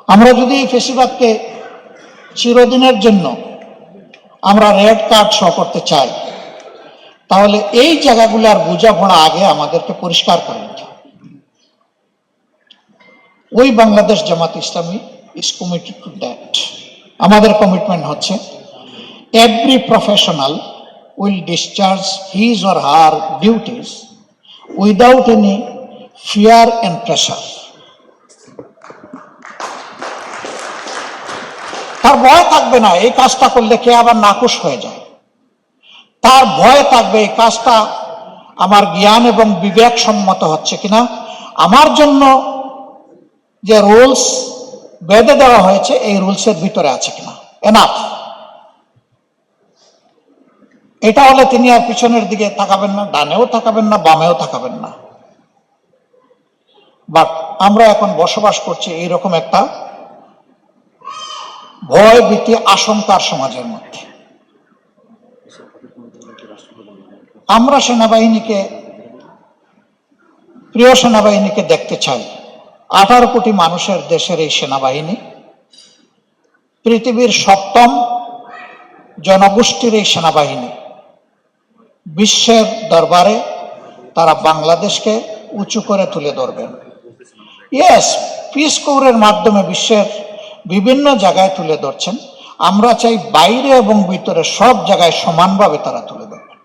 আমরা যদি এই ফেসিবাদকে চিরদিনের জন্য আমরা রেড কার্ড শো করতে চাই, তাহলে এই জায়গাগুলোর বোঝাপড়া আগে আমাদেরকে পরিষ্কার করে নিতে হবে। ওই Bangladesh Jamaat Islami is committed to that. আমাদের কমিটমেন্ট হচ্ছে every professional will discharge his or her duties without any fear and pressure. তার ভয় থাকবে না এই কাজটা করলে কে আবার নাখুশ হয়ে যায়। তার ভয় থাকবে এই কাজটা আমার জ্ঞান এবং বিবেক সম্মত হচ্ছে কিনা, আমার জন্য যে রুলস বেঁধে দেওয়া হয়েছে এই রুলসের ভিতরে আছে কিনা, এনাফ। এটা হলে তিনি আর পিছনের দিকে তাকাবেন না, ডানেও তাকাবেন না, বামেও তাকাবেন না। বাট আমরা এখন বসবাস করছি এইরকম একটা ভয় ভীতি আশঙ্কার সমাজের মধ্যে। আমরা সেনাবাহিনীকে, প্রিয় সেনাবাহিনীকে দেখতে চাই। 18 কোটি মানুষের দেশের এই সেনাবাহিনী, পৃথিবীর 7ম জনগোষ্ঠীর এই সেনাবাহিনী, বিশ্বের দরবারে তারা বাংলাদেশকে উঁচু করে তুলে ধরবেন। ইয়েস, পিস কোরের মাধ্যমে বিশ্বের বিভিন্ন জায়গায় তুলে ধরছেন। আমরা চাই বাইরে এবং ভিতরে সব জায়গায় সমানভাবে তারা তুলে ধরবেন।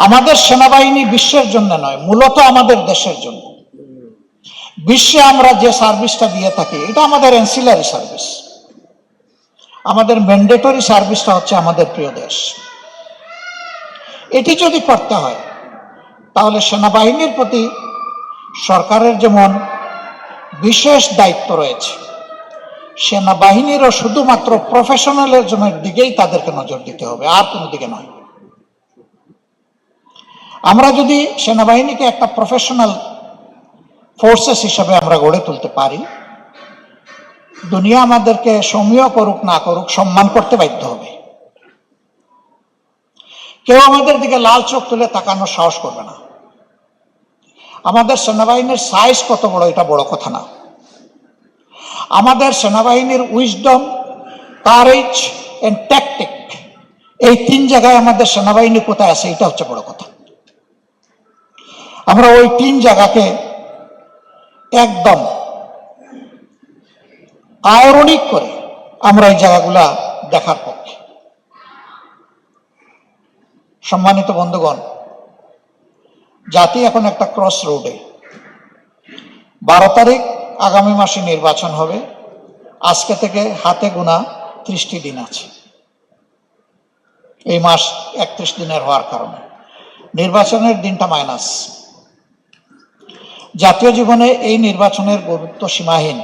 আমাদের সেনাবাহিনী বিশ্বের জন্য নয়, মূলত আমাদের দেশের জন্য। বিশ্বে আমরা যে সার্ভিসটা দিয়ে থাকি এটা আমাদের অ্যান্সিলারি সার্ভিস। আমাদের ম্যান্ডেটরি সার্ভিসটা হচ্ছে আমাদের প্রিয় দেশ। এটি যদি করতে হয় তাহলে সেনাবাহিনীর প্রতি সরকারের যেমন বিশেষ দায়িত্ব রয়েছে, সেনাবাহিনীরও শুধুমাত্র প্রফেশনালের দিকেই তাদেরকে নজর দিতে হবে, আর কোনো দিকে নয়। আমরা যদি সেনাবাহিনীকে একটা প্রফেশনাল ফোর্সেস হিসাবে আমরা গড়ে তুলতে পারি, দুনিয়া আমাদেরকে সমীহ করুক না করুক সম্মান করতে বাধ্য হবে। কেউ আমাদের দিকে লাল চোখ তুলে তাকানোর সাহস করবে না। আমাদের সেনাবাহিনীর সাইজ কত বড় এটা বড় কথা না। আমাদের সেনাবাহিনীর উইজডম, কারেজ এন্ড ট্যাকটিক, এই 3 জায়গায় আমাদের সেনাবাহিনী কোথায় আছে এটা হচ্ছে বড় কথা। আমরা ওই 3 জায়গাকে একদম আয়রনিক করে আমরা এই জায়গাগুলা দেখার পক্ষে। সম্মানিত বন্ধুগণ, জাতি এখন একটা ক্রস রোডে। 12 তারিখ আগামী মাসে নির্বাচন হবে। আজকে থেকে হাতে গোনা 30টি দিন আছে। এই মাস 31 দিনের হওয়ার কারণে নির্বাচনের দিনটা মাইনাস। জাতীয় জীবনে এই নির্বাচনের গুরুত্ব সীমাহীন।